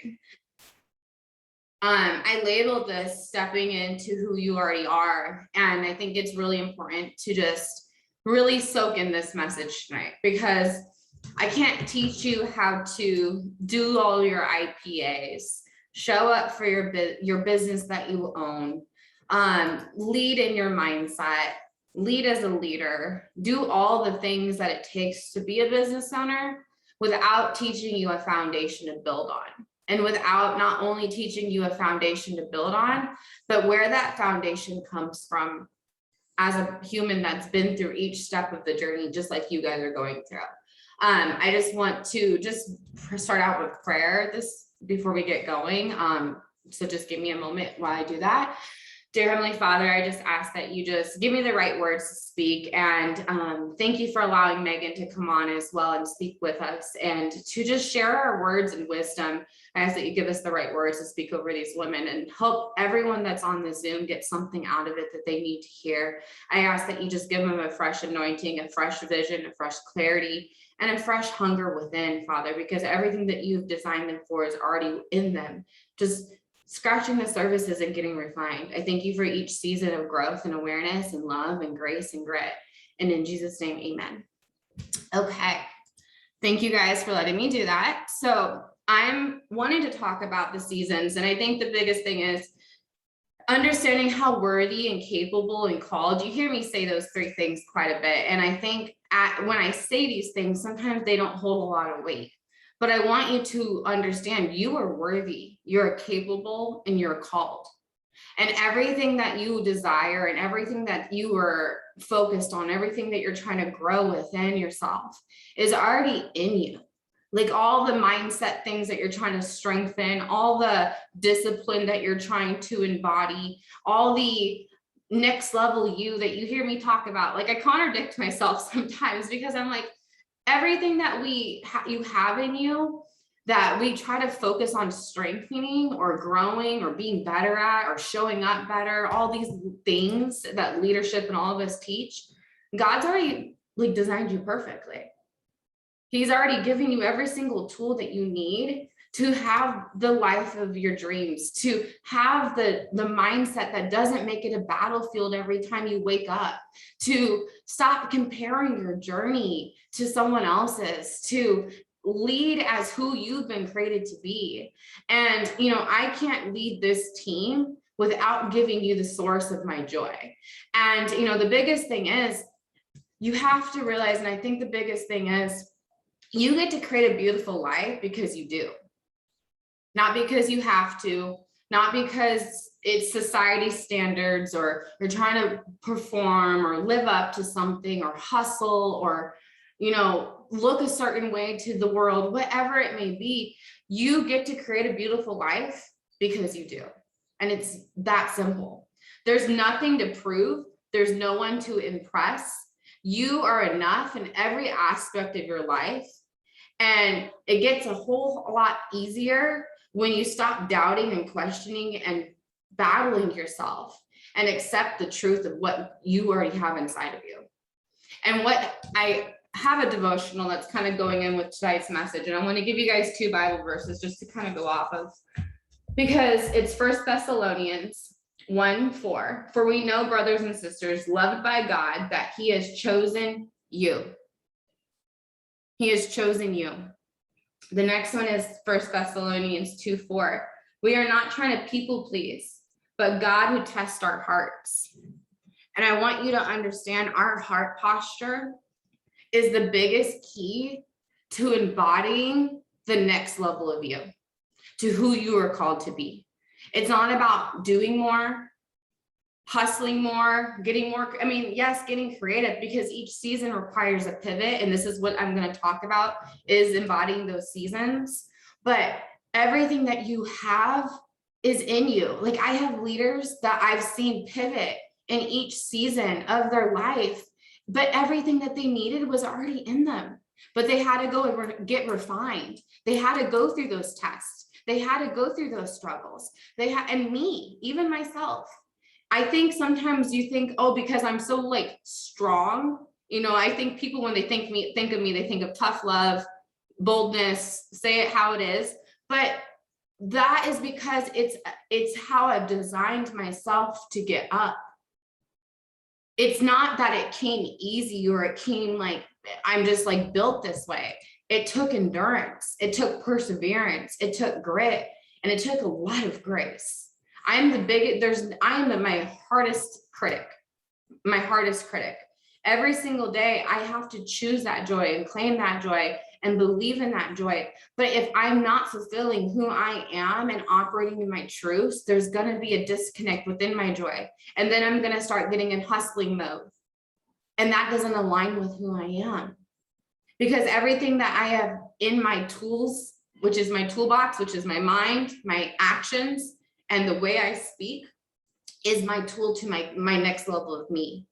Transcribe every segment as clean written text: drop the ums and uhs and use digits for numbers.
doing. I labeled this stepping into who you already are. And I think it's really important to just really soak in this message tonight, because I can't teach you how to do all your IPAs, show up for your business that you own, lead in your mindset, lead as a leader, do all the things that it takes to be a business owner without teaching you a foundation to build on. And without not only teaching you a foundation to build on, but where that foundation comes from as a human that's been through each step of the journey, just like you guys are going through. I just want to just start out with prayer before we get going. So just give me a moment while I do that. Dear Heavenly Father, I just ask that you just give me the right words to speak. And thank you for allowing Megan to come on as well and speak with us and to just share our words and wisdom. I ask that you give us the right words to speak over these women and help everyone that's on the Zoom get something out of it that they need to hear. I ask that you just give them a fresh anointing, a fresh vision, a fresh clarity, and a fresh hunger within, Father, because everything that you've designed them for is already in them. Just scratching the surface isn't getting refined. I thank you for each season of growth and awareness and love and grace and grit. And in Jesus' name, amen. Okay. Thank you guys for letting me do that. So I'm wanting to talk about the seasons. And I think the biggest thing is understanding how worthy and capable and called. You hear me say those three things quite a bit. And I think when I say these things, sometimes they don't hold a lot of weight. But I want you to understand you are worthy, you're capable, and you're called. And everything that you desire and everything that you are focused on, everything that you're trying to grow within yourself is already in you. Like all the mindset things that you're trying to strengthen, all the discipline that you're trying to embody, all the next level you that you hear me talk about. Like I contradict myself sometimes because I'm like, everything that you have in you that we try to focus on strengthening or growing or being better at or showing up better, all these things that leadership and all of us teach, God's already like designed you perfectly. He's already given you every single tool that you need to have the life of your dreams, to have the mindset that doesn't make it a battlefield every time you wake up, to stop comparing your journey to someone else's, to lead as who you've been created to be. And, I can't lead this team without giving you the source of my joy. And, the biggest thing is you have to realize, and I think the biggest thing is you get to create a beautiful life because you do. Not because you have to, not because it's society standards or you're trying to perform or live up to something or hustle or, look a certain way to the world, whatever it may be. You get to create a beautiful life because you do. And it's that simple. There's nothing to prove. There's no one to impress. You are enough in every aspect of your life. And it gets a whole lot easier when you stop doubting and questioning and battling yourself and accept the truth of what you already have inside of you. And what I have a devotional that's kind of going in with tonight's message. And I want to give you guys 2 Bible verses just to kind of go off of, because it's 1 Thessalonians 1:4. For we know, brothers and sisters, loved by God, that he has chosen you. He has chosen you. The next one is 1 Thessalonians 2:4. We are not trying to people please, but God who tests our hearts. And I want you to understand our heart posture is the biggest key to embodying the next level of you, to who you are called to be. It's not about doing more, hustling more, getting more. I mean, yes, getting creative, because each season requires a pivot. And this is what I'm going to talk about, is embodying those seasons. But everything that you have is in you. Like I have leaders that I've seen pivot in each season of their life, but everything that they needed was already in them. But they had to go and get refined. They had to go through those tests. They had to go through those struggles. And me, even myself. I think sometimes you think, oh, because I'm so like strong, I think people, when they think of me, they think of tough love, boldness, say it how it is. But that is because it's how I've designed myself to get up. It's not that it came easy or it came like I'm just like built this way. It took endurance, it took perseverance, it took grit, and it took a lot of grace. I am my hardest critic, my hardest critic. Every single day, I have to choose that joy and claim that joy and believe in that joy. But if I'm not fulfilling who I am and operating in my truths, there's going to be a disconnect within my joy. And then I'm going to start getting in hustling mode. And that doesn't align with who I am. Because everything that I have in my tools, which is my toolbox, which is my mind, my actions, and the way I speak, is my tool to my next level of me.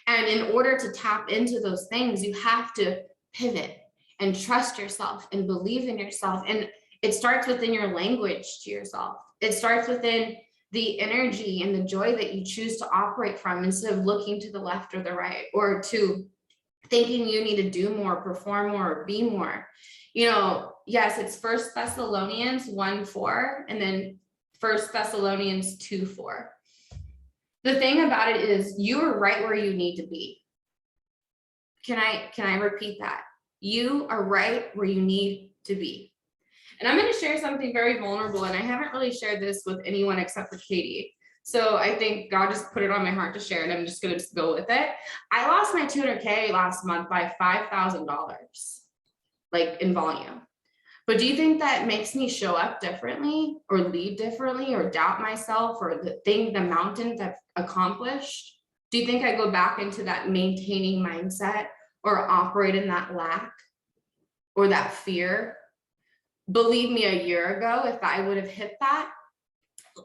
And in order to tap into those things, you have to pivot and trust yourself and believe in yourself. And it starts within your language to yourself. It starts within the energy and the joy that you choose to operate from, instead of looking to the left or the right, or to thinking you need to do more, perform more, or be more. Yes, it's 1 Thessalonians 1:4 and then 1 Thessalonians 2:4. The thing about it is, you are right where you need to be. Can I repeat that? You are right where you need to be. And I'm going to share something very vulnerable, and I haven't really shared this with anyone except for Katie. So I think God just put it on my heart to share, and I'm just going to go with it. I lost my 200K last month by $5,000, like in volume. But do you think that makes me show up differently or lead differently or doubt myself or the mountains I've accomplished? Do you think I go back into that maintaining mindset or operate in that lack or that fear? Believe me, a year ago, if I would have hit that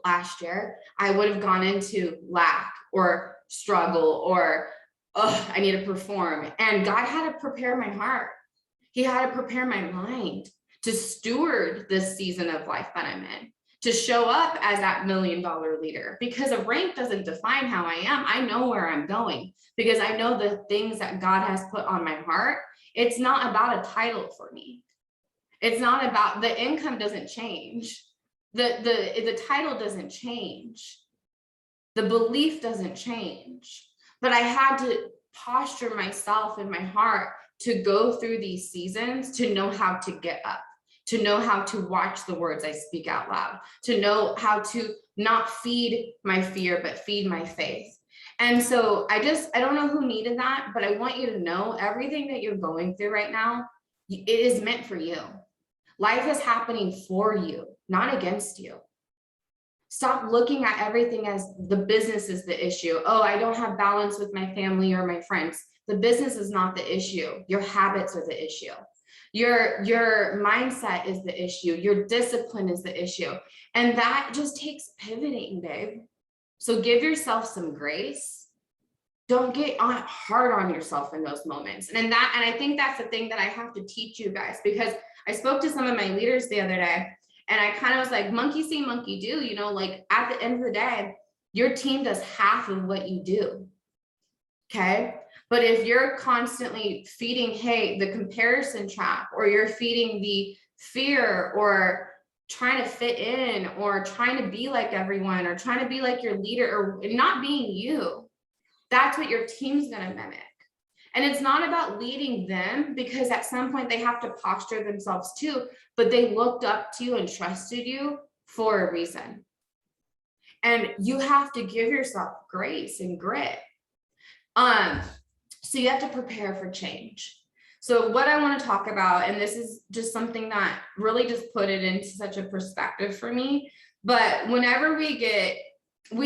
last year, I would have gone into lack or struggle or, I need to perform. And God had to prepare my heart. He had to prepare my mind to steward this season of life that I'm in, to show up as that $1 million leader, because a rank doesn't define how I am. I know where I'm going because I know the things that God has put on my heart. It's not about a title for me. It's not about the income doesn't change. The title doesn't change. The belief doesn't change. But I had to posture myself in my heart to go through these seasons, to know how to get up, to know how to watch the words I speak out loud, to know how to not feed my fear, but feed my faith. And so I don't know who needed that, but I want you to know everything that you're going through right now, it is meant for you. Life is happening for you, not against you. Stop looking at everything as the business is the issue. Oh, I don't have balance with my family or my friends. The business is not the issue. Your habits are the issue. Your mindset is the issue. Your discipline is the issue. And that just takes pivoting, babe. So give yourself some grace. Don't get hard on yourself in those moments. And I think that's the thing that I have to teach you guys, because I spoke to some of my leaders the other day, and I kind of was like, monkey see, monkey do, like at the end of the day, your team does half of what you do. Okay. But if you're constantly feeding, the comparison trap, or you're feeding the fear, or trying to fit in, or trying to be like everyone, or trying to be like your leader, or not being you, that's what your team's going to mimic. And it's not about leading them, because at some point they have to posture themselves too, but they looked up to you and trusted you for a reason. And you have to give yourself grace and grit. So you have to prepare for change. So what I want to talk about, and this is just something that really just put it into such a perspective for me, but we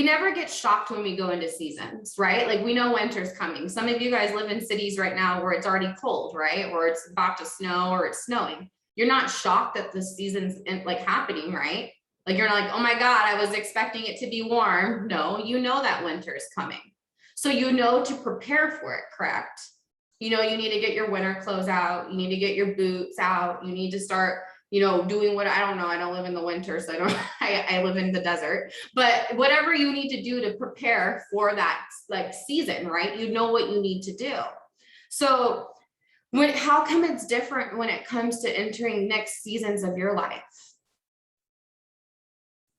never get shocked when we go into seasons, right? Like, we know winter's coming. Some of you guys live in cities right now where it's already cold, right? Or it's about to snow, or it's snowing. You're not shocked that the season's like happening, right? Like, you're not like, oh my God, I was expecting it to be warm. No, you know that winter is coming. So you know to prepare for it, correct? You need to get your winter clothes out. You need to get your boots out. You need to start, doing what, I don't know. I don't live in the winter, so I live in the desert, but whatever you need to do to prepare for that like season, right? You know what you need to do. So how come it's different when it comes to entering next seasons of your life?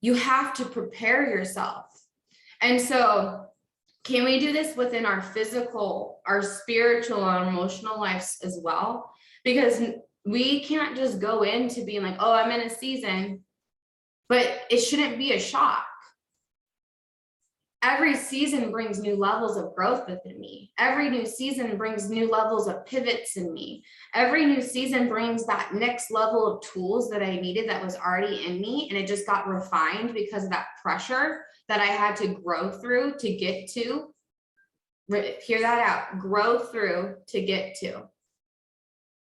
You have to prepare yourself. And so can we do this within our physical, our spiritual, our emotional lives as well? Because we can't just go into being like, oh, I'm in a season, but it shouldn't be a shock. Every season brings new levels of growth within me. Every new season brings new levels of pivots in me. Every new season brings that next level of tools that I needed that was already in me. And it just got refined because of that pressure that I had to grow through to get to. Hear that out. Grow through to get to.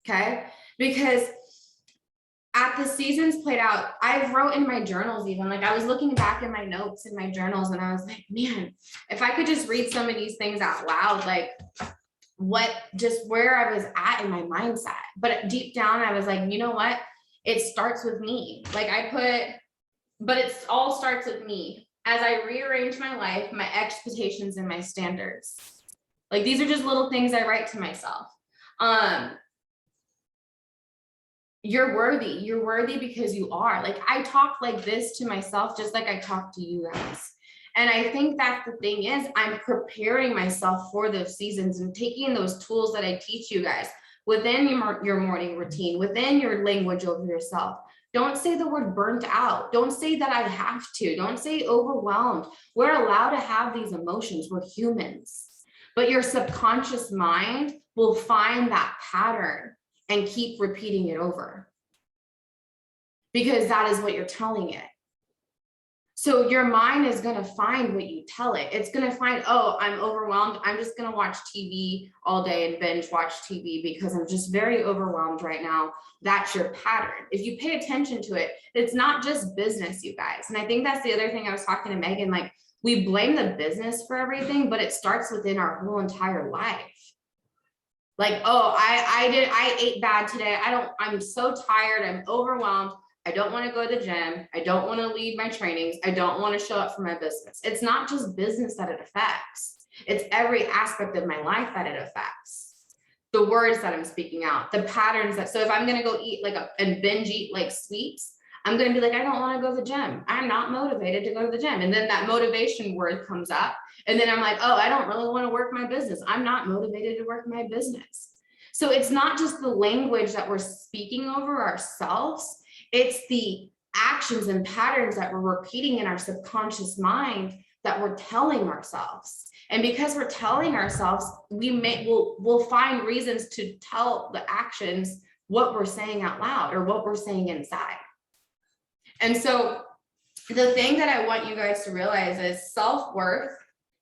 Okay? Because at the seasons played out, I wrote in my journals, even like I was looking back in my notes in my journals and I was like, man, if I could just read some of these things out loud, like what, just where I was at in my mindset. But deep down, I was like, you know what? It starts with me. Like but it all starts with me. As I rearrange my life, my expectations and my standards. Like these are just little things I write to myself. You're worthy because you are. Like I talk like this to myself, just like I talk to you guys. And I think that's the thing is I'm preparing myself for those seasons and taking those tools that I teach you guys within your morning routine, within your language over yourself. Don't say the word burnt out. Don't say that I have to. Don't say overwhelmed. We're allowed to have these emotions. We're humans. But your subconscious mind will find that pattern and keep repeating it over because that is what you're telling it. So your mind is going to find what you tell it. It's going to find, oh, I'm overwhelmed. I'm just going to watch TV all day and binge watch TV because I'm just very overwhelmed right now. That's your pattern. If you pay attention to it, it's not just business, you guys. And I think that's the other thing I was talking to Megan, like we blame the business for everything, but it starts within our whole entire life. Like, oh, I ate bad today. I'm so tired. I'm overwhelmed. I don't want to go to the gym. I don't want to lead my trainings. I don't want to show up for my business. It's not just business that it affects. It's every aspect of my life that it affects. The words that I'm speaking out, the patterns so if I'm going to go eat and binge eat like sweets, I'm going to be like, I don't want to go to the gym. I'm not motivated to go to the gym. And then that motivation word comes up. And then I'm like, oh, I don't really want to work my business. I'm not motivated to work my business. So it's not just the language that we're speaking over ourselves. It's the actions and patterns that we're repeating in our subconscious mind that we're telling ourselves. And because we're telling ourselves, we'll find reasons to tell the actions what we're saying out loud or what we're saying inside. And so the thing that I want you guys to realize is self-worth,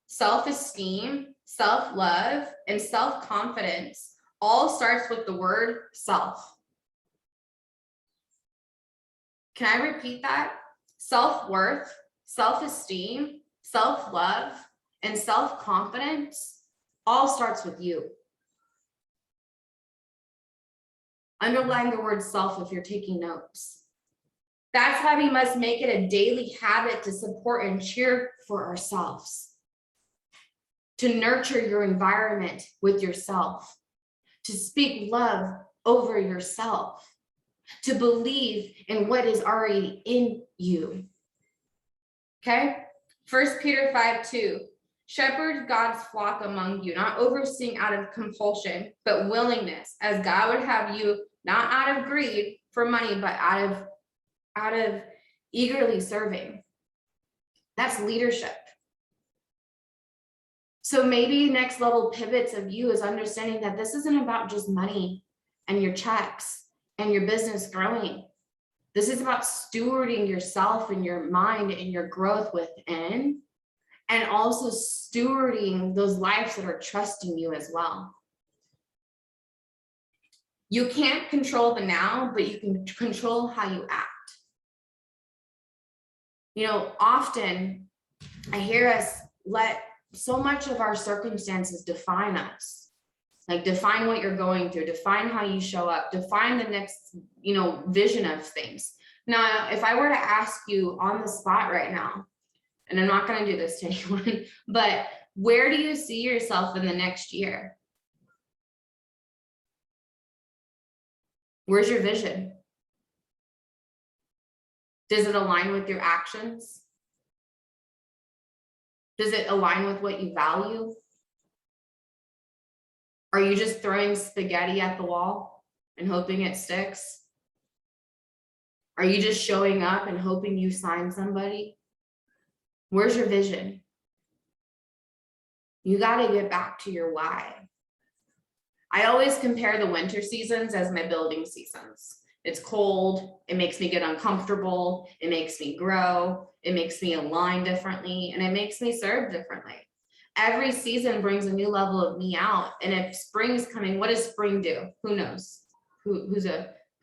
self-esteem, self-love, and self-confidence all starts with the word self. Can I repeat that? Self-worth, self-esteem, self-love, and self-confidence all starts with you. Underline the word self if you're taking notes. That's why we must make it a daily habit to support and cheer for ourselves, to nurture your environment with yourself, to speak love over yourself, to believe in what is already in you. Okay? 1 Peter 5:2, shepherd God's flock among you, not overseeing out of compulsion, but willingness, as God would have you, not out of greed for money, but out of eagerly serving. That's leadership. So maybe next level pivots of you is understanding that this isn't about just money and your checks and your business growing. This is about stewarding yourself and your mind and your growth within, and also stewarding those lives that are trusting you as well. You can't control the now, but you can control how you act. You know, often I hear us let so much of our circumstances define us. Like define what you're going through, define how you show up, define the next, vision of things. Now, if I were to ask you on the spot right now, and I'm not going to do this to anyone, but where do you see yourself in the next year? Where's your vision? Does it align with your actions? Does it align with what you value? Are you just throwing spaghetti at the wall and hoping it sticks? Are you just showing up and hoping you sign somebody? Where's your vision? You got to get back to your why. I always compare the winter seasons as my building seasons. It's cold, it makes me get uncomfortable, it makes me grow, it makes me align differently, and it makes me serve differently. Every season brings a new level of me out. And if spring's coming, what does spring do? Who knows? Who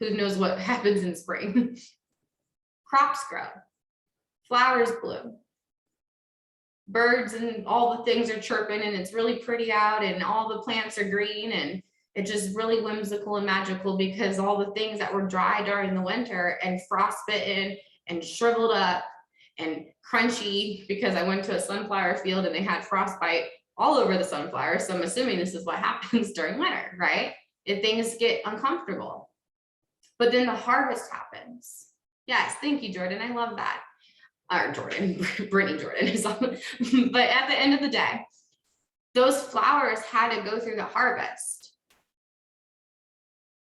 knows what happens in spring? Crops grow, flowers bloom, birds and all the things are chirping, and it's really pretty out, and all the plants are green, and it's just really whimsical and magical, because all the things that were dry during the winter and frostbitten and shriveled up and crunchy, because I went to a sunflower field and they had frostbite all over the sunflower. So I'm assuming this is what happens during winter, right? If things get uncomfortable. But then the harvest happens. Yes, thank you, Jordan. I love that. Or Jordan, Brittany Jordan. But at the end of the day, those flowers had to go through the harvest.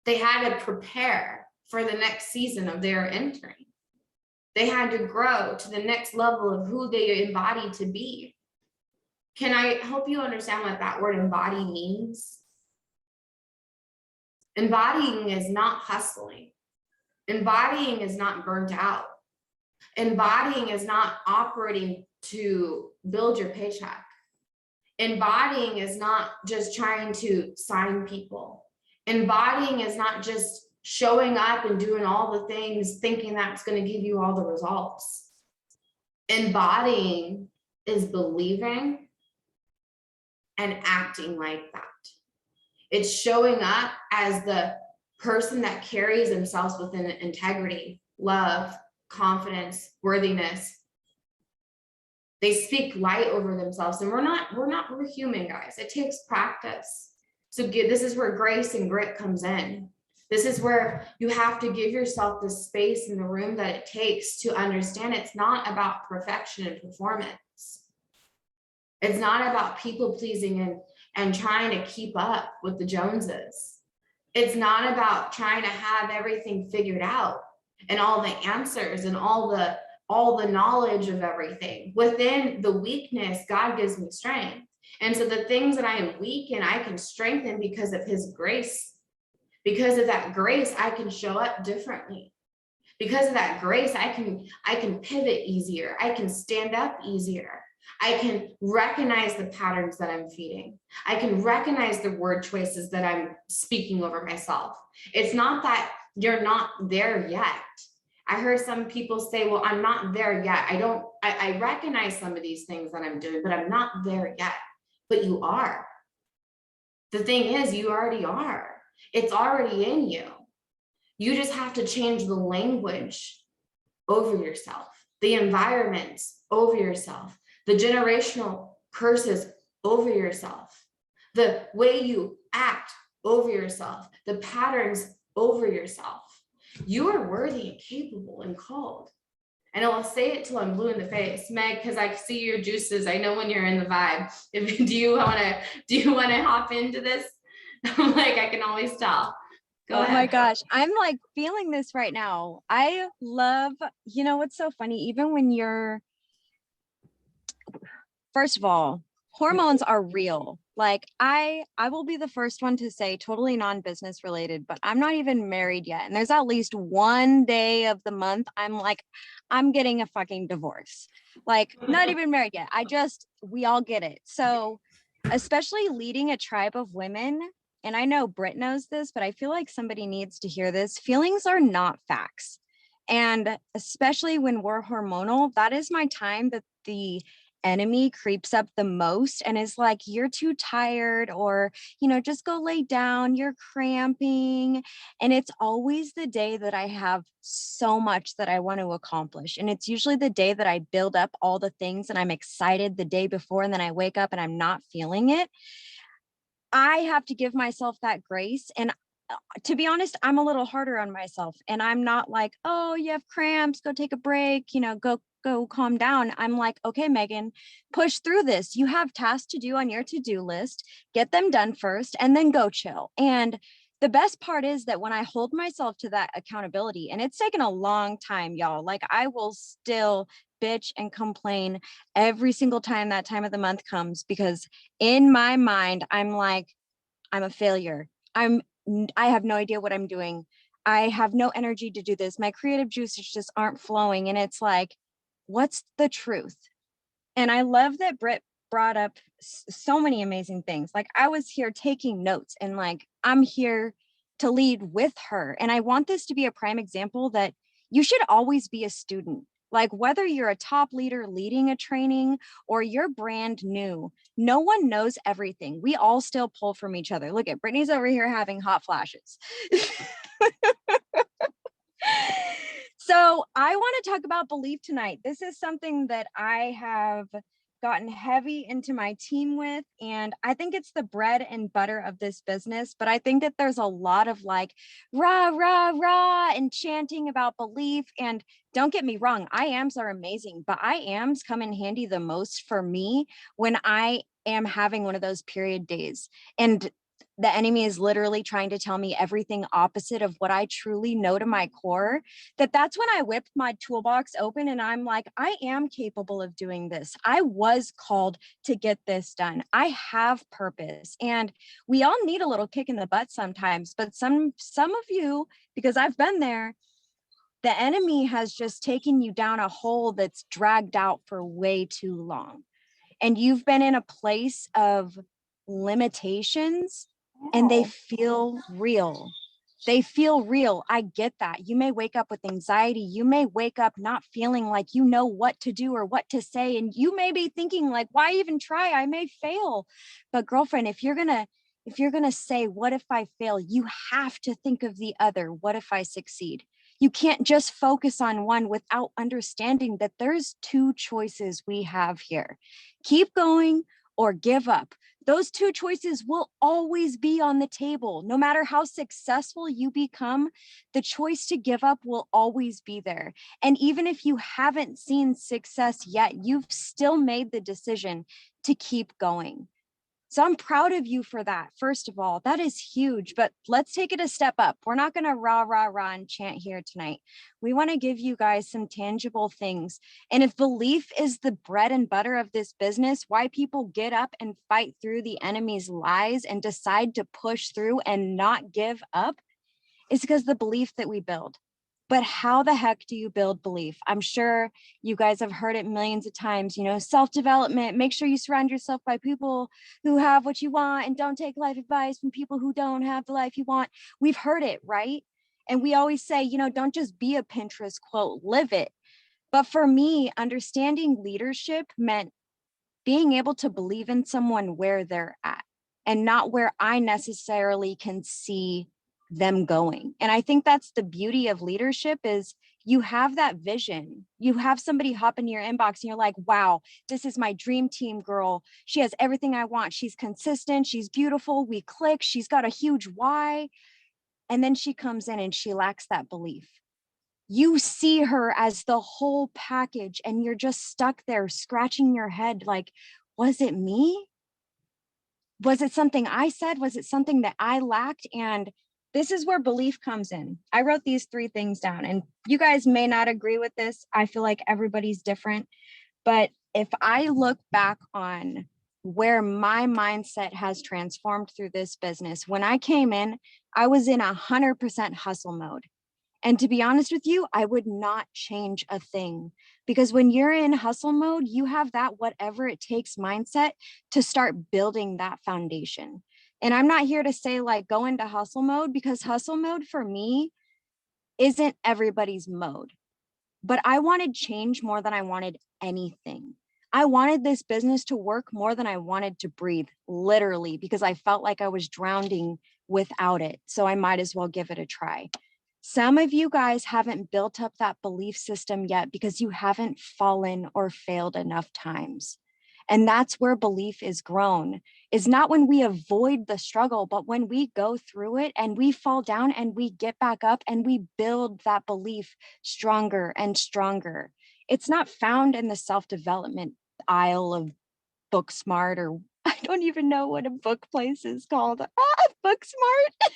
They had to prepare for the next season of their entering. They had to grow to the next level of who they embodied to be. Can I help you understand what that word embody means? Embodying is not hustling. Embodying is not burnt out. Embodying is not operating to build your paycheck. Embodying is not just trying to sign people. Embodying is not just showing up and doing all the things thinking that's going to give you all the results. Embodying is believing and acting like that. It's showing up as the person that carries themselves within integrity, love, confidence, worthiness. They speak light over themselves, and we're human, guys. It takes practice. So this is where grace and grit comes in. This is where you have to give yourself the space in the room that it takes to understand it's not about perfection and performance. It's not about people pleasing and trying to keep up with the Joneses. It's not about trying to have everything figured out and all the answers and all the knowledge of everything. Within the weakness, God gives me strength. And so the things that I am weak in, I can strengthen because of his grace. Because of that grace, I can show up differently. Because of that grace, I can pivot easier. I can stand up easier. I can recognize the patterns that I'm feeding. I can recognize the word choices that I'm speaking over myself. It's not that you're not there yet. I heard some people say, well, I'm not there yet. I recognize some of these things that I'm doing, but I'm not there yet. But you are. The thing is, you already are. It's already in you. You just have to change the language over yourself, the environments over yourself, the generational curses over yourself, the way you act over yourself, the patterns over yourself. You are worthy and capable and called. And I'll say it till I'm blue in the face, Meg, because I see your juices. I know when you're in the vibe. Do you want to hop into this? I'm like, I can always tell. Go ahead. My gosh, I'm like feeling this right now. I love, what's so funny, even when first of all, hormones are real. Like I will be the first one to say, totally non-business related, but I'm not even married yet. And there's at least one day of the month I'm like, I'm getting a fucking divorce. Like not even married yet. We all get it. So especially leading a tribe of women, and I know Britt knows this, but I feel like somebody needs to hear this. Feelings are not facts. And especially when we're hormonal, that is my time that the enemy creeps up the most and is like, you're too tired, or, just go lay down, you're cramping. And it's always the day that I have so much that I want to accomplish. And it's usually the day that I build up all the things and I'm excited the day before, and then I wake up and I'm not feeling it. I have to give myself that grace. And to be honest, I'm a little harder on myself, and I'm not like, oh, you have cramps, go take a break, go calm down. I'm like, okay, Megan, push through this. You have tasks to do on your to-do list, get them done first, and then go chill. And the best part is that when I hold myself to that accountability, and it's taken a long time, y'all, like I will still bitch and complain every single time that time of the month comes, because in my mind, I'm like, I'm a failure. I have no idea what I'm doing. I have no energy to do this. My creative juices just aren't flowing. And it's like, what's the truth? And I love that Britt brought up so many amazing things. Like I was here taking notes, and like I'm here to lead with her. And I want this to be a prime example that you should always be a student. Like whether you're a top leader leading a training or you're brand new, no one knows everything. We all still pull from each other. Look at Brittany's over here having hot flashes. So I want to talk about belief tonight. This is something that I have gotten heavy into my team with, and I think it's the bread and butter of this business. But I think that there's a lot of like rah, rah, rah, and chanting about belief. And don't get me wrong, I ams are amazing, but I ams come in handy the most for me when I am having one of those period days. And the enemy is literally trying to tell me everything opposite of what I truly know to my core, that's when I whip my toolbox open and I'm like, I am capable of doing this. I was called to get this done. I have purpose. And we all need a little kick in the butt sometimes, but some of you, because I've been there, the enemy has just taken you down a hole that's dragged out for way too long. And you've been in a place of limitations, and they feel real. They feel real. I get that. You may wake up with anxiety. You may wake up not feeling like you know what to do or what to say. And you may be thinking like, why even try? I may fail. But girlfriend, if you're going to say, what if I fail? You have to think of the other. What if I succeed? You can't just focus on one without understanding that there's two choices we have here. Keep going or give up. Those two choices will always be on the table. No matter how successful you become, the choice to give up will always be there. And even if you haven't seen success yet, you've still made the decision to keep going. So I'm proud of you for that. First of all, that is huge, but let's take it a step up. We're not going to rah, rah, rah and chant here tonight. We want to give you guys some tangible things. And if belief is the bread and butter of this business, why people get up and fight through the enemy's lies and decide to push through and not give up is because the belief that we build. But how the heck do you build belief? I'm sure you guys have heard it millions of times, self-development, make sure you surround yourself by people who have what you want and don't take life advice from people who don't have the life you want. We've heard it, right? And we always say, don't just be a Pinterest quote, live it. But for me, understanding leadership meant being able to believe in someone where they're at and not where I necessarily can see them going. And I think that's the beauty of leadership is you have that vision. You have somebody hop in your inbox and you're like, wow, this is my dream team girl. She has everything I want. She's consistent. She's beautiful. We click. She's got a huge why. And then she comes in and she lacks that belief. You see her as the whole package and you're just stuck there scratching your head like, was it me? Was it something I said? Was it something that I lacked? And this is where belief comes in. I wrote these 3 things down and you guys may not agree with this. I feel like everybody's different. But if I look back on where my mindset has transformed through this business, when I came in, I was in 100% hustle mode. And to be honest with you, I would not change a thing because when you're in hustle mode, you have that whatever it takes mindset to start building that foundation. And I'm not here to say like go into hustle mode because hustle mode for me isn't everybody's mode. But I wanted change more than I wanted anything. I wanted this business to work more than I wanted to breathe, literally, because I felt like I was drowning without it. So I might as well give it a try. Some of you guys haven't built up that belief system yet because you haven't fallen or failed enough times. And that's where belief is grown, is not when we avoid the struggle, but when we go through it and we fall down and we get back up and we build that belief stronger and stronger. It's not found in the self-development aisle of Booksmart, or I don't even know what a book place is called. Booksmart.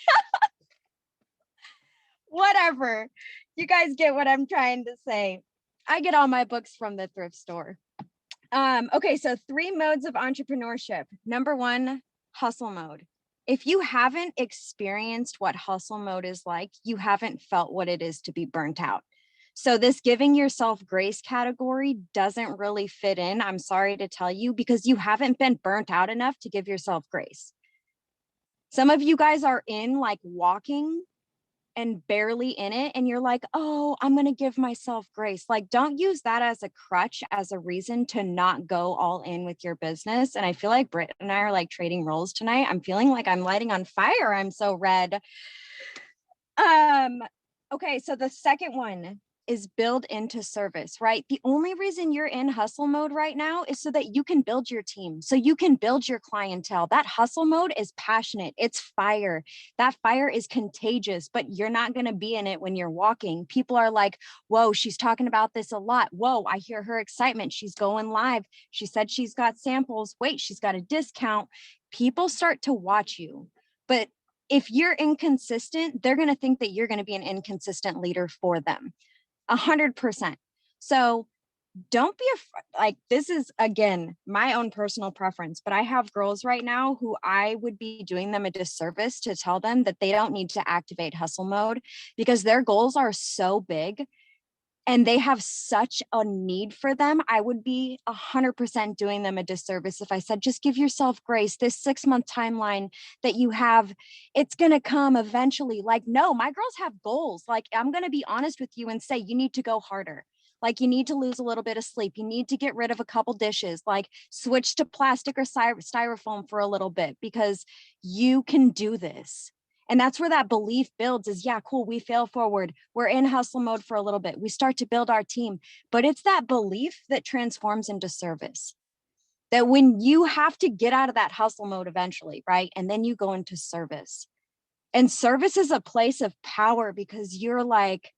Whatever. You guys get what I'm trying to say. I get all my books from the thrift store. Okay, so 3 modes of entrepreneurship. Number 1, hustle mode. If you haven't experienced what hustle mode is like, you haven't felt what it is to be burnt out. So this giving yourself grace category doesn't really fit in, I'm sorry to tell you, because you haven't been burnt out enough to give yourself grace. Some of you guys are in like walking and barely in it, and you're like, oh, I'm going to give myself grace. Like, don't use that as a crutch, as a reason to not go all in with your business. And I feel like Britt and I are like trading roles tonight. I'm feeling like I'm lighting on fire. I'm so red. Okay, so the second one is build into service, right? The only reason you're in hustle mode right now is so that you can build your team, so you can build your clientele. That hustle mode is passionate. It's fire. That fire is contagious, but you're not going to be in it when you're walking. People are like, whoa, she's talking about this a lot. Whoa, I hear her excitement. She's going live. She said she's got samples. Wait, she's got a discount. People start to watch you. But if you're inconsistent, they're going to think that you're going to be an inconsistent leader for them. 100%. So don't be afraid. Like, this is, again, my own personal preference, but I have girls right now who I would be doing them a disservice to tell them that they don't need to activate hustle mode, because their goals are so big and they have such a need for them. I would be 100% doing them a disservice if I said, just give yourself grace. This 6-month timeline that you have, it's going to come eventually. Like, no, my girls have goals. Like, I'm going to be honest with you and say, you need to go harder. Like, you need to lose a little bit of sleep. You need to get rid of a couple dishes, like switch to plastic or styrofoam for a little bit, because you can do this. And that's where that belief builds is, yeah, cool, we fail forward. We're in hustle mode for a little bit. We start to build our team, but it's that belief that transforms into service. That when you have to get out of that hustle mode eventually, right? And then you go into service. And service is a place of power, because you're like,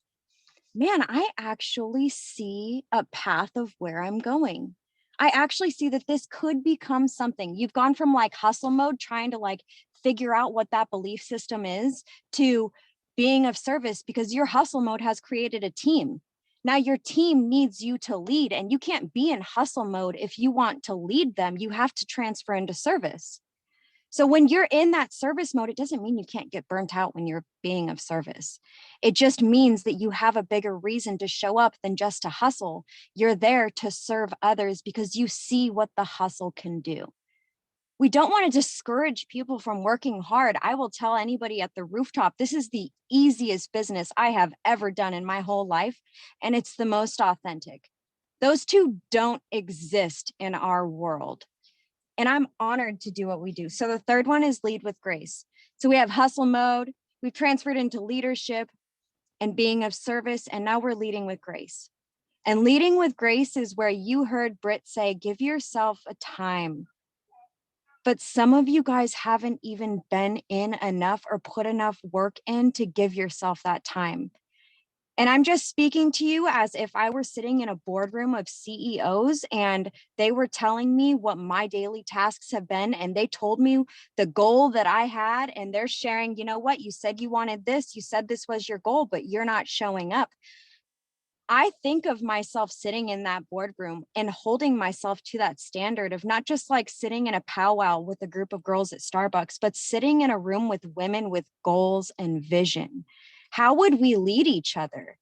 man, I actually see a path of where I'm going. I actually see that this could become something. You've gone from like hustle mode, trying to like figure out what that belief system is, to being of service, because your hustle mode has created a team. Now your team needs you to lead, and you can't be in hustle mode if you want to lead them. You have to transfer into service. So when you're in that service mode, it doesn't mean you can't get burnt out when you're being of service. It just means that you have a bigger reason to show up than just to hustle. You're there to serve others because you see what the hustle can do. We don't want to discourage people from working hard. I will tell anybody at the rooftop, this is the easiest business I have ever done in my whole life, and it's the most authentic. Those two don't exist in our world. And I'm honored to do what we do. So the third one is lead with grace. So we have hustle mode, we've transferred into leadership and being of service, and now we're leading with grace. And leading with grace is where you heard Britt say, give yourself a time. But some of you guys haven't even been in enough or put enough work in to give yourself that time. And I'm just speaking to you as if I were sitting in a boardroom of CEOs and they were telling me what my daily tasks have been. And they told me the goal that I had, and they're sharing, you know what, you said you wanted this, you said this was your goal, but you're not showing up. I think of myself sitting in that boardroom and holding myself to that standard of not just like sitting in a powwow with a group of girls at Starbucks, but sitting in a room with women with goals and vision. How would we lead each other?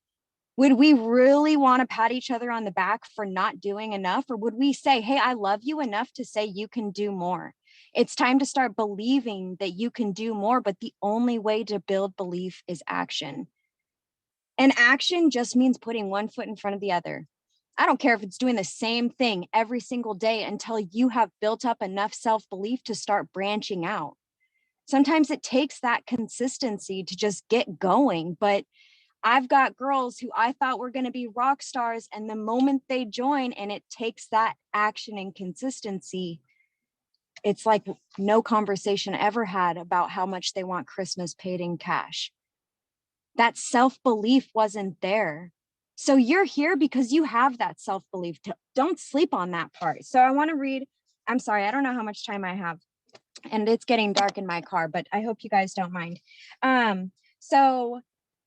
Would we really want to pat each other on the back for not doing enough? Or would we say, hey, I love you enough to say you can do more? It's time to start believing that you can do more, but the only way to build belief is action. And action just means putting one foot in front of the other. I don't care if it's doing the same thing every single day until you have built up enough self-belief to start branching out. Sometimes it takes that consistency to just get going, but I've got girls who I thought were going to be rock stars, and the moment they join and it takes that action and consistency, it's like no conversation ever had about how much they want Christmas paid in cash. That self-belief wasn't there. So you're here because you have that self-belief. Don't sleep on that part. So I want to read, I'm sorry, I don't know how much time I have, and it's getting dark in my car, but I hope you guys don't mind. So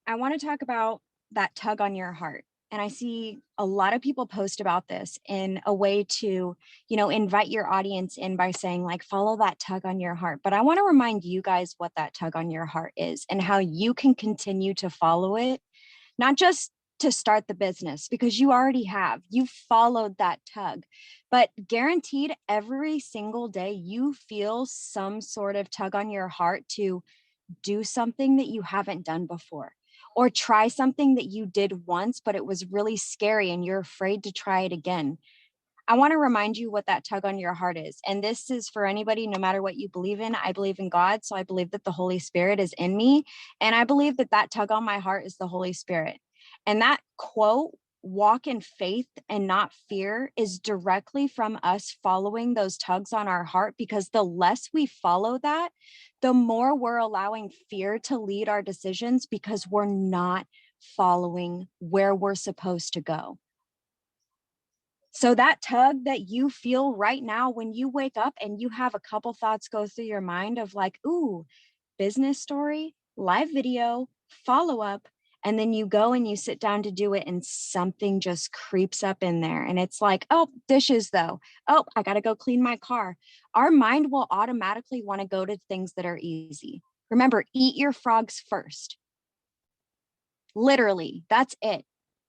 I want to talk about that tug on your heart. And I see a lot of people post about this in a way to, invite your audience in by saying like, follow that tug on your heart. But I want to remind you guys what that tug on your heart is and how you can continue to follow it, not just to start the business, because you already have, you followed that tug, but guaranteed every single day you feel some sort of tug on your heart to do something that you haven't done before, or try something that you did once, but it was really scary and you're afraid to try it again. I want to remind you what that tug on your heart is. And this is for anybody, no matter what you believe in. I believe in God. So I believe that the Holy Spirit is in me. And I believe that that tug on my heart is the Holy Spirit. And that quote, walk in faith and not fear, is directly from us following those tugs on our heart, because the less we follow that, the more we're allowing fear to lead our decisions, because we're not following where we're supposed to go. So that tug that you feel right now when you wake up and you have a couple thoughts go through your mind of like, ooh, business story, live video, follow up, and then you go and you sit down to do it and something just creeps up in there. And it's like, oh, dishes though. Oh, I got to go clean my car. Our mind will automatically want to go to things that are easy. Remember, eat your frogs first. Literally, that's it.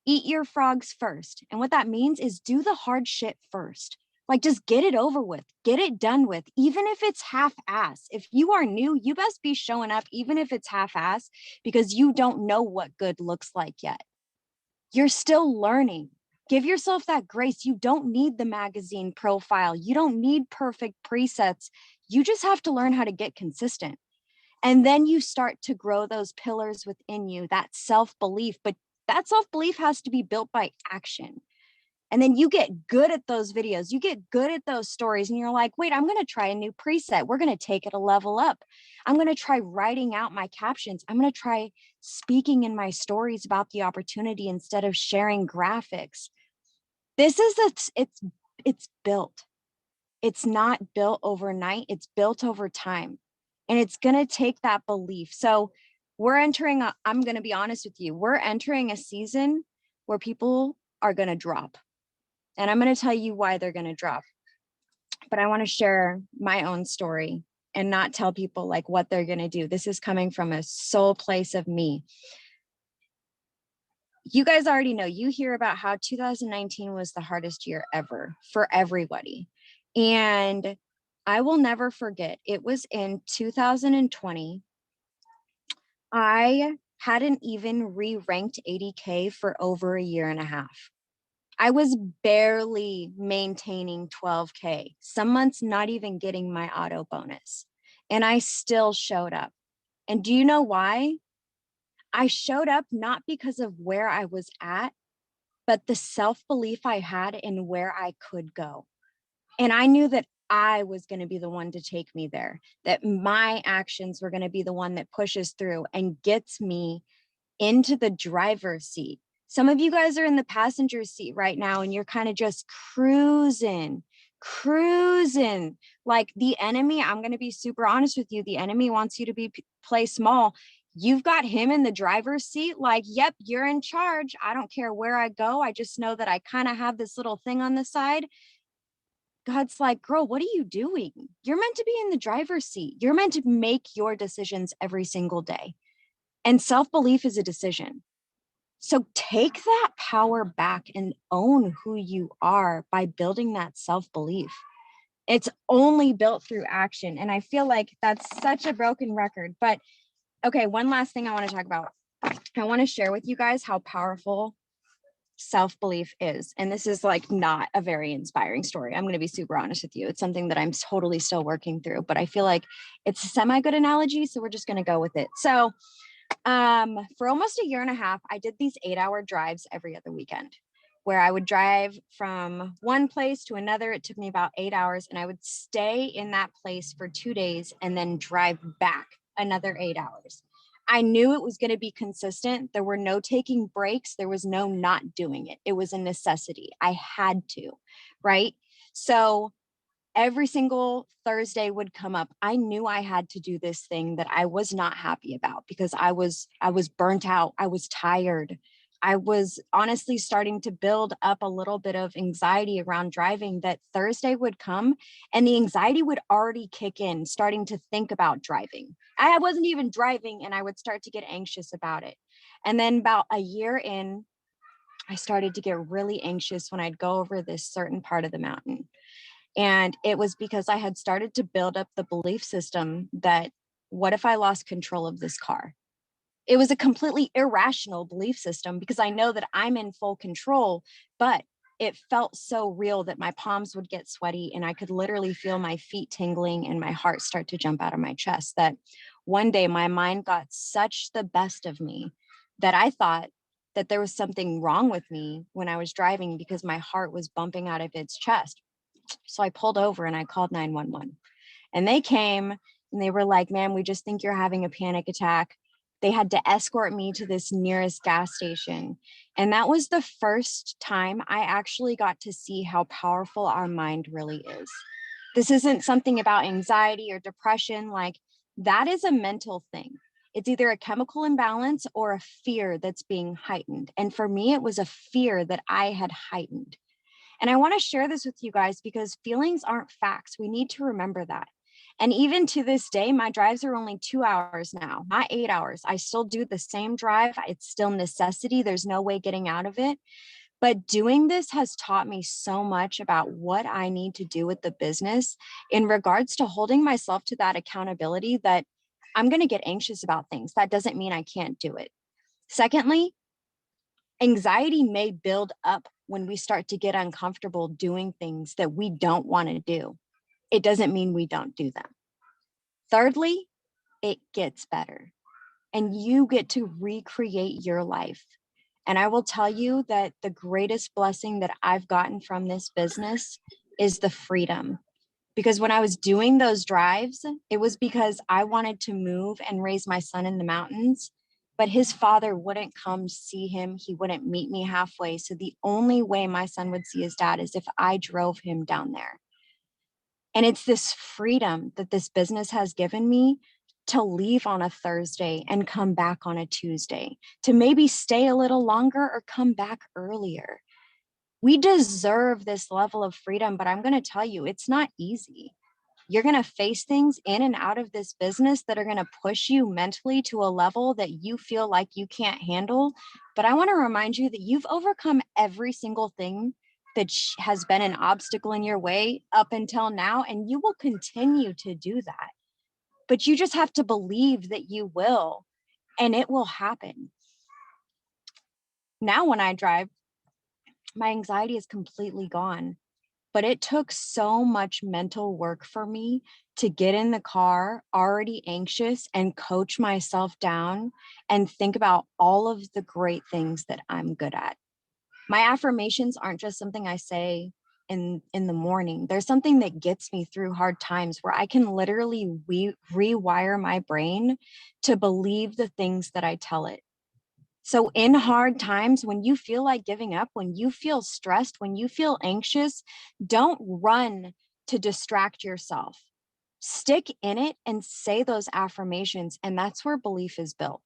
Eat your frogs first. And what that means is do the hard shit first. Like just get it over with, get it done with, even if it's half-ass. If you are new, you best be showing up, even if it's half-ass, because you don't know what good looks like yet. You're still learning. Give yourself that grace. You don't need the magazine profile. You don't need perfect presets. You just have to learn how to get consistent. And then you start to grow those pillars within you, that self-belief. But that self-belief has to be built by action. And then you get good at those videos, you get good at those stories, and you're like, wait, I'm going to try a new preset. We're going to take it a level up. I'm going to try writing out my captions. I'm going to try speaking in my stories about the opportunity instead of sharing graphics. It's built. It's not built overnight. It's built over time. And it's going to take that belief. So I'm going to be honest with you, we're entering a season where people are going to drop. And I'm going to tell you why they're going to drop. But I want to share my own story and not tell people like what they're going to do. This is coming from a soul place of me. You guys already know, you hear about how 2019 was the hardest year ever for everybody. And I will never forget, it was in 2020. I hadn't even re-ranked 80K for over a year and a half. I was barely maintaining 12K, some months not even getting my auto bonus. And I still showed up. And do you know why? I showed up not because of where I was at, but the self-belief I had in where I could go. And I knew that I was going to be the one to take me there, that my actions were going to be the one that pushes through and gets me into the driver's seat. Some of you guys are in the passenger seat right now and you're kind of just cruising. Like the enemy, I'm going to be super honest with you. The enemy wants you to play small. You've got him in the driver's seat. Like, yep, you're in charge. I don't care where I go. I just know that I kind of have this little thing on the side. God's like, girl, what are you doing? You're meant to be in the driver's seat. You're meant to make your decisions every single day. And self-belief is a decision. So take that power back and own who you are by building that self-belief. It's only built through action. And I feel like that's such a broken record. But okay, one last thing I want to talk about. I want to share with you guys how powerful self-belief is. And this is like not a very inspiring story. I'm going to be super honest with you. It's something that I'm totally still working through, but I feel like it's a semi-good analogy. So we're just going to go with it. So For almost a year and a half, I did these 8-hour drives every other weekend where I would drive from one place to another. It took me about 8 hours, and I would stay in that place for 2 days and then drive back another 8 hours. I knew it was going to be consistent. There were no taking breaks. There was no not doing it. It was a necessity. I had to, right? So every single Thursday would come up. I knew I had to do this thing that I was not happy about because I was burnt out. I was tired. I was honestly starting to build up a little bit of anxiety around driving. That Thursday would come and the anxiety would already kick in, starting to think about driving. I wasn't even driving and I would start to get anxious about it. And then about a year in, I started to get really anxious when I'd go over this certain part of the mountain. And it was because I had started to build up the belief system that, what if I lost control of this car? It was a completely irrational belief system because I know that I'm in full control, but it felt so real that my palms would get sweaty and I could literally feel my feet tingling and my heart start to jump out of my chest. That one day my mind got such the best of me that I thought that there was something wrong with me when I was driving because my heart was bumping out of its chest. So I pulled over and I called 911, and they came and they were like, "Ma'am, we just think you're having a panic attack." They had to escort me to this nearest gas station. And that was the first time I actually got to see how powerful our mind really is. This isn't something about anxiety or depression. Like, that is a mental thing. It's either a chemical imbalance or a fear that's being heightened. And for me, it was a fear that I had heightened. And I want to share this with you guys because feelings aren't facts. We need to remember that. And even to this day, my drives are only 2 hours now, not 8 hours. I still do the same drive. It's still necessity. There's no way getting out of it. But doing this has taught me so much about what I need to do with the business in regards to holding myself to that accountability that I'm going to get anxious about things. That doesn't mean I can't do it. Secondly, anxiety may build up when we start to get uncomfortable doing things that we don't want to do. It doesn't mean we don't do them. Thirdly, it gets better and you get to recreate your life. And I will tell you that the greatest blessing that I've gotten from this business is the freedom. Because when I was doing those drives, it was because I wanted to move and raise my son in the mountains, but his father wouldn't come see him. He wouldn't meet me halfway. So the only way my son would see his dad is if I drove him down there. And it's this freedom that this business has given me to leave on a Thursday and come back on a Tuesday, to maybe stay a little longer or come back earlier. We deserve this level of freedom, but I'm going to tell you, it's not easy. You're going to face things in and out of this business that are going to push you mentally to a level that you feel like you can't handle. But I want to remind you that you've overcome every single thing that has been an obstacle in your way up until now, and you will continue to do that. But you just have to believe that you will, and it will happen. Now, when I drive, my anxiety is completely gone. But it took so much mental work for me to get in the car already anxious and coach myself down and think about all of the great things that I'm good at. My affirmations aren't just something I say in the morning. There's something that gets me through hard times where I can literally rewire my brain to believe the things that I tell it. So in hard times, when you feel like giving up, when you feel stressed, when you feel anxious, don't run to distract yourself. Stick in it and say those affirmations, and that's where belief is built.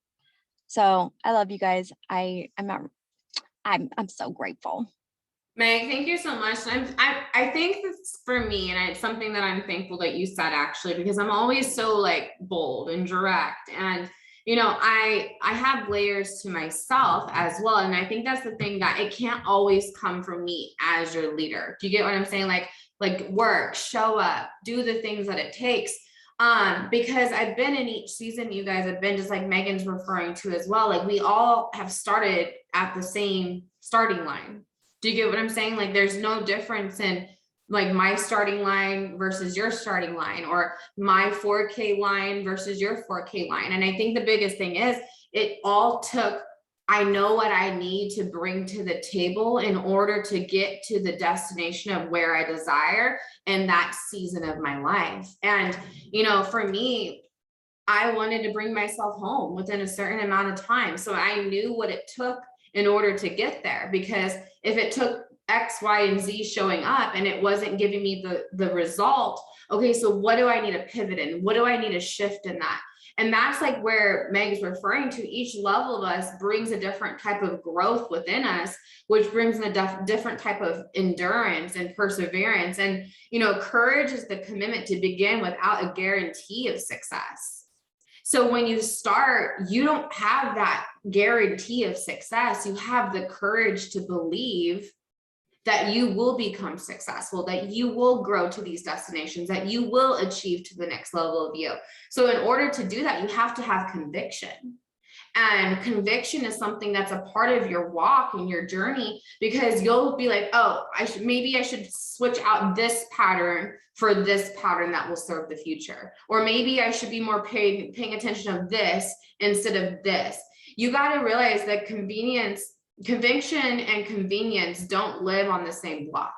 So I love you guys. I'm so grateful. Meg, thank you so much. I think this for me, and it's something that I'm thankful that you said actually, because I'm always so like bold and direct. And I have layers to myself as well. And I think that's the thing, that it can't always come from me as your leader. Do you get what I'm saying? Like work, show up, do the things that it takes. Because I've been in each season, you guys have been, just like Megan's referring to as well. Like we all have started at the same starting line. Do you get what I'm saying? Like there's no difference in like my starting line versus your starting line, or my 4K line versus your 4K line. And I think the biggest thing is it all took, I know what I need to bring to the table in order to get to the destination of where I desire in that season of my life. And, you know, for me, I wanted to bring myself home within a certain amount of time. So I knew what it took in order to get there, because if it took X, Y, and Z showing up and it wasn't giving me the result, okay, so what do I need to pivot in? What do I need to shift in that? And that's like where Meg's referring to. Each level of us brings a different type of growth within us, which brings a different type of endurance and perseverance. And, you know, courage is the commitment to begin without a guarantee of success. So when you start, you don't have that guarantee of success. You have the courage to believe that you will become successful, that you will grow to these destinations, that you will achieve to the next level of you. So in order to do that, you have to have conviction. And conviction is something that's a part of your walk and your journey, because you'll be like, oh, maybe I should switch out this pattern for this pattern that will serve the future. Or maybe I should be more paying attention of this instead of this. You got to realize that conviction and convenience don't live on the same block.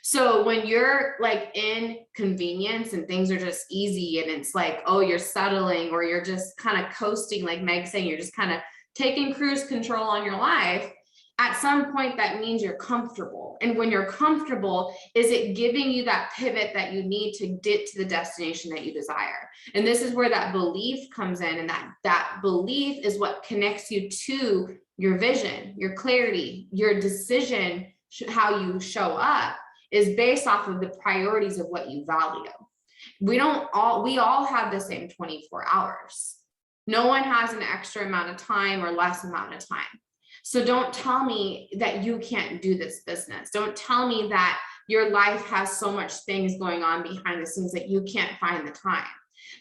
So when you're like in convenience and things are just easy and it's like, oh, you're settling, or you're just kind of coasting, like Meg's saying, you're just kind of taking cruise control on your life, at some point that means you're comfortable. And when you're comfortable, is it giving you that pivot that you need to get to the destination that you desire? And this is where that belief comes in, and that belief is what connects you to your vision, your clarity, your decision, how you show up is based off of the priorities of what you value. We all have the same 24 hours. No one has an extra amount of time or less amount of time. So don't tell me that you can't do this business. Don't tell me that your life has so much things going on behind the scenes that you can't find the time.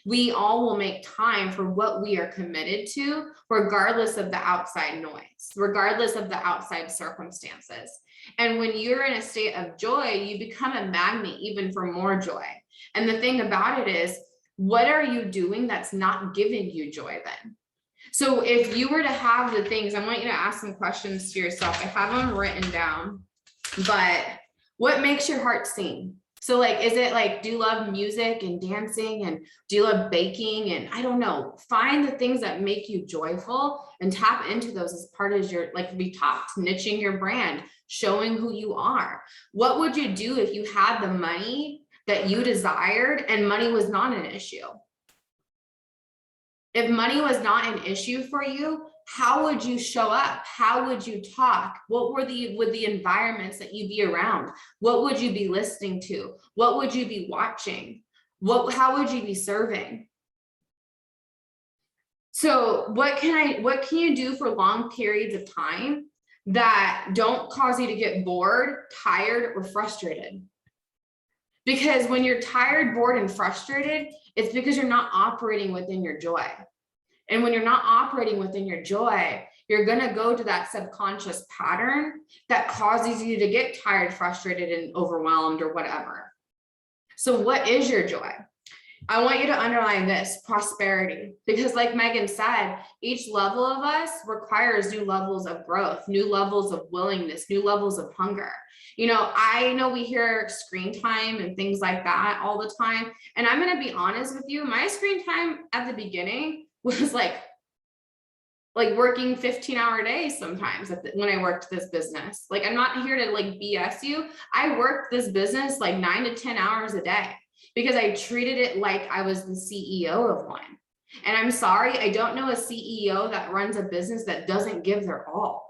We all will make time for what we are committed to, regardless of the outside noise, regardless of the outside circumstances. And when you're in a state of joy, you become a magnet even for more joy. And the thing about it is, what are you doing that's not giving you joy then? So if you were to have the things, I want you to ask some questions to yourself. I have them written down, but what makes your heart sing? So like, is it like, do you love music and dancing, and do you love baking? And I don't know, find the things that make you joyful and tap into those as part of your, like we talked, niching your brand, showing who you are. What would you do if you had the money that you desired and money was not an issue? If money was not an issue for you, how would you show up? How would you talk? What would the environments that you'd be around? What would you be listening to? What would you be watching? How would you be serving? So what can you do for long periods of time that don't cause you to get bored, tired, or frustrated? Because when you're tired, bored, and frustrated, it's because you're not operating within your joy. And when you're not operating within your joy, you're going to go to that subconscious pattern that causes you to get tired, frustrated, and overwhelmed or whatever. So what is your joy? I want you to underline this: prosperity. Because like Megan said, each level of us requires new levels of growth, new levels of willingness, new levels of hunger. You know, I know we hear screen time and things like that all the time. And I'm going to be honest with you, my screen time at the beginning was like working 15-hour days sometimes when I worked this business. Like, I'm not here to like BS you. I worked this business like 9 to 10 hours a day because I treated it like I was the CEO of one. And I'm sorry, I don't know a CEO that runs a business that doesn't give their all.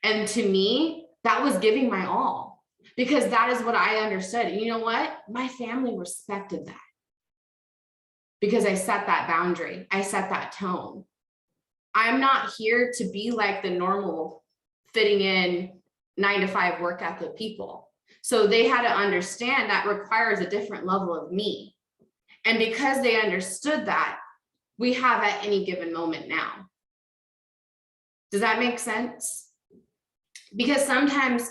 And to me, that was giving my all, because that is what I understood. And you know what? My family respected that, because I set that boundary. I set that tone. I'm not here to be like the normal fitting in 9 to 5 work ethic people. So they had to understand that requires a different level of me. And because they understood that, we have at any given moment now. Does that make sense? Because sometimes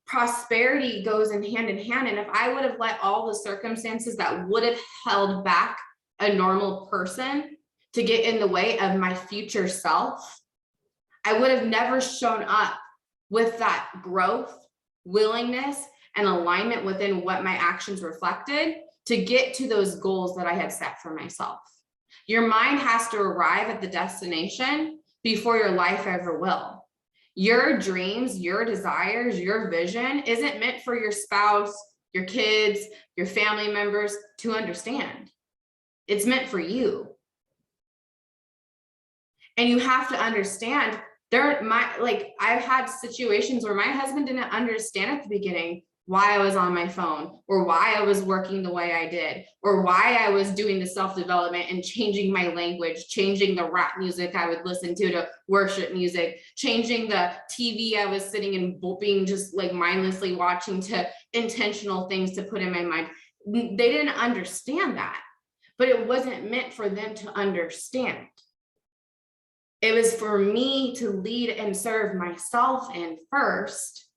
prosperity goes in hand. And if I would have let all the circumstances that would have held back a normal person to get in the way of my future self, I would have never shown up with that growth, willingness, and alignment within what my actions reflected to get to those goals that I had set for myself. Your mind has to arrive at the destination before your life ever will. Your dreams, your desires, your vision isn't meant for your spouse, your kids, your family members to understand. It's meant for you. And you have to understand I've had situations where my husband didn't understand at the beginning why I was on my phone, or why I was working the way I did, or why I was doing the self-development and changing my language, changing the rap music I would listen to worship music, changing the TV I was sitting and being just like mindlessly watching to intentional things to put in my mind. They didn't understand that, but it wasn't meant for them to understand. It was for me to lead and serve myself in first.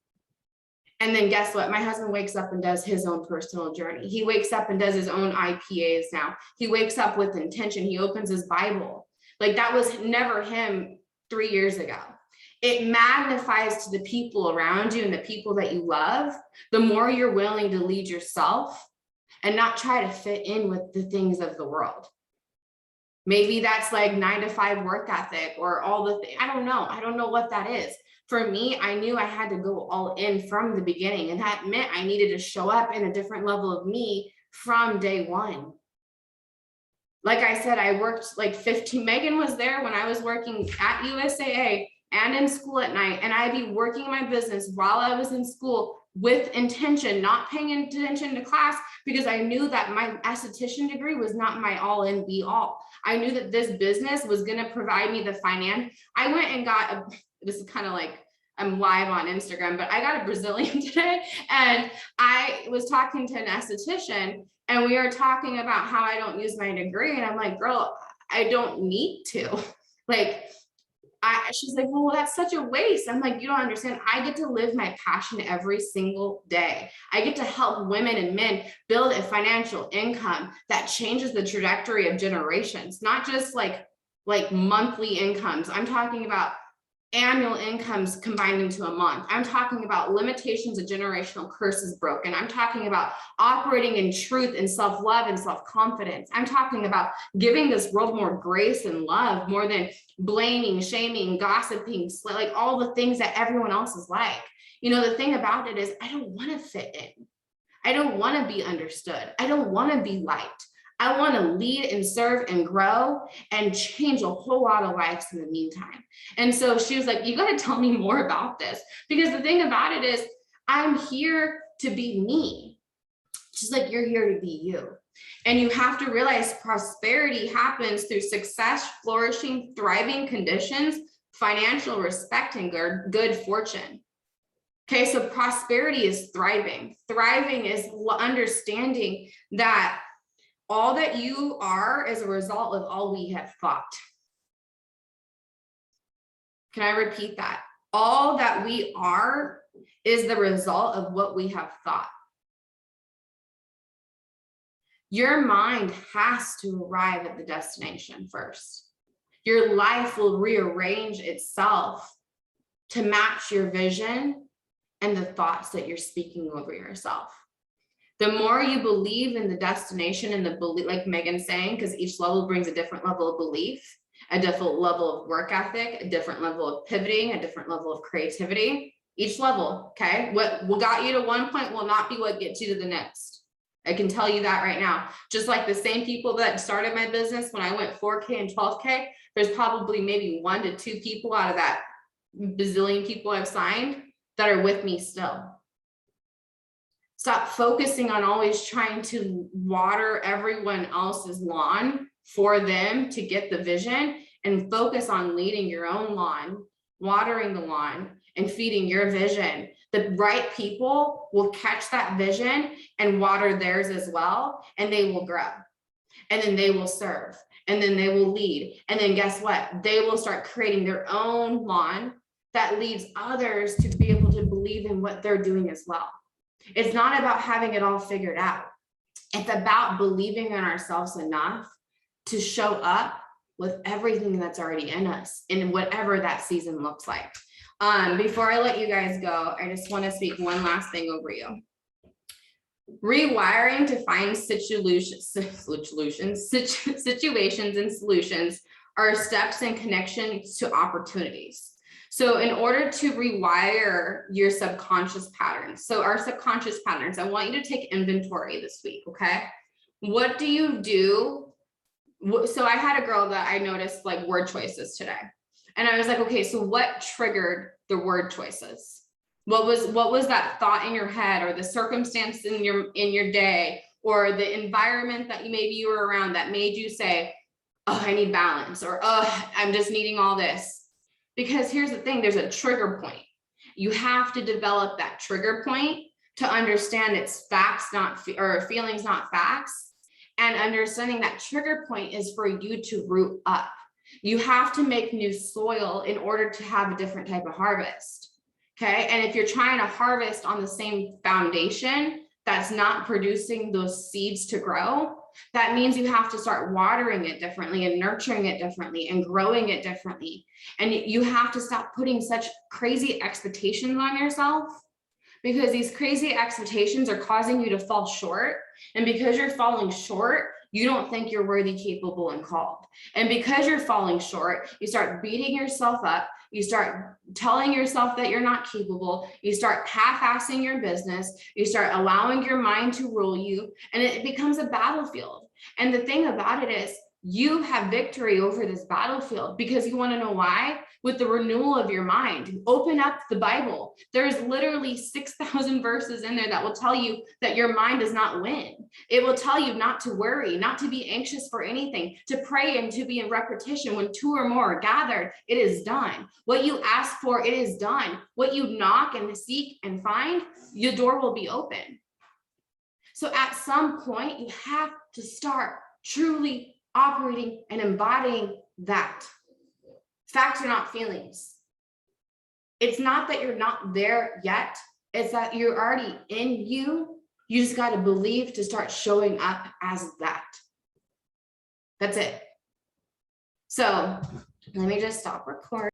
And then guess what? My husband wakes up and does his own personal journey. He wakes up and does his own IPAs now. He wakes up with intention. He opens his Bible. Like, that was never him 3 years ago. It magnifies to the people around you and the people that you love, the more you're willing to lead yourself and not try to fit in with the things of the world. Maybe that's like 9 to 5 work ethic or all the things. I don't know. I don't know what that is. For me, I knew I had to go all in from the beginning, and that meant I needed to show up in a different level of me from day one. Like I said, I worked like 15, Megan was there when I was working at USAA and in school at night, and I'd be working my business while I was in school with intention, not paying attention to class, because I knew that my esthetician degree was not my all in be all. I knew that this business was going to provide me the finance. I went and got this is kind of like I'm live on Instagram, but I got a Brazilian today, and I was talking to an esthetician, and we were talking about how I don't use my degree. And I'm like, girl, I don't need to. She's like, well, that's such a waste. I'm like, you don't understand. I get to live my passion every single day. I get to help women and men build a financial income that changes the trajectory of generations, not just like monthly incomes. I'm talking about annual incomes combined into a month. I'm talking about limitations of generational curses broken. I'm talking about operating in truth and self-love and self-confidence. I'm talking about giving this world more grace and love, more than blaming, shaming, gossiping, like all the things that everyone else is like. You know, the thing about it is I don't want to fit in. I don't want to be understood. I don't want to be liked. I want to lead and serve and grow and change a whole lot of lives in the meantime. And so she was like, you got to tell me more about this, because the thing about it is I'm here to be me. She's like, you're here to be you. And you have to realize prosperity happens through success, flourishing, thriving conditions, financial respect, and good fortune. Okay, so prosperity is thriving. Thriving is understanding that all that you are is a result of all we have thought. Can I repeat that? All that we are is the result of what we have thought. Your mind has to arrive at the destination first. Your life will rearrange itself to match your vision and the thoughts that you're speaking over yourself. The more you believe in the destination and the belief, like Megan's saying, because each level brings a different level of belief, a different level of work ethic, a different level of pivoting, a different level of creativity. Each level, okay? What got you to one point will not be what gets you to the next. I can tell you that right now. Just like the same people that started my business when I went 4K and 12K, there's probably maybe 1 to 2 people out of that bazillion people I've signed that are with me still. Stop focusing on always trying to water everyone else's lawn for them to get the vision, and focus on leading your own lawn, watering the lawn, and feeding your vision. The right people will catch that vision and water theirs as well, and they will grow. And then they will serve, and then they will lead. And then guess what? They will start creating their own lawn that leads others to be able to believe in what they're doing as well. It's not about having it all figured out. It's about believing in ourselves enough to show up with everything that's already in us in whatever that season looks like. Before I let you guys go, I just want to speak one last thing over you. Rewiring to find situations and solutions are steps and connections to opportunities. So in order to rewire your subconscious patterns, so our subconscious patterns, I want you to take inventory this week, okay? What do you do? So I had a girl that I noticed like word choices today. And I was like, okay, so what triggered the word choices? What was that thought in your head, or the circumstance in your day, or the environment that maybe you were around that made you say, oh, I need balance, or oh, I'm just needing all this? Because here's the thing, there's a trigger point. You have to develop that trigger point to understand it's facts, or feelings, not facts. And understanding that trigger point is for you to root up. You have to make new soil in order to have a different type of harvest. Okay. And if you're trying to harvest on the same foundation that's not producing those seeds to grow, that means you have to start watering it differently and nurturing it differently and growing it differently. And you have to stop putting such crazy expectations on yourself, because these crazy expectations are causing you to fall short. And because you're falling short, you don't think you're worthy, capable, and called. And because you're falling short, you start beating yourself up. You start telling yourself that you're not capable. You start half-assing your business. You start allowing your mind to rule you, and it becomes a battlefield. And the thing about it is, you have victory over this battlefield, because you want to know why? With the renewal of your mind. Open up the Bible. There's literally 6,000 verses in there that will tell you that your mind does not win. It will tell you not to worry, not to be anxious for anything, to pray and to be in repetition. When 2 or more are gathered, it is done. What you ask for, it is done. What you knock and seek and find, your door will be open. So at some point, you have to start truly operating and embodying that. Facts are not feelings. It's not that you're not there yet. It's that you're already in you. You just got to believe to start showing up as that. That's it. So let me just stop recording.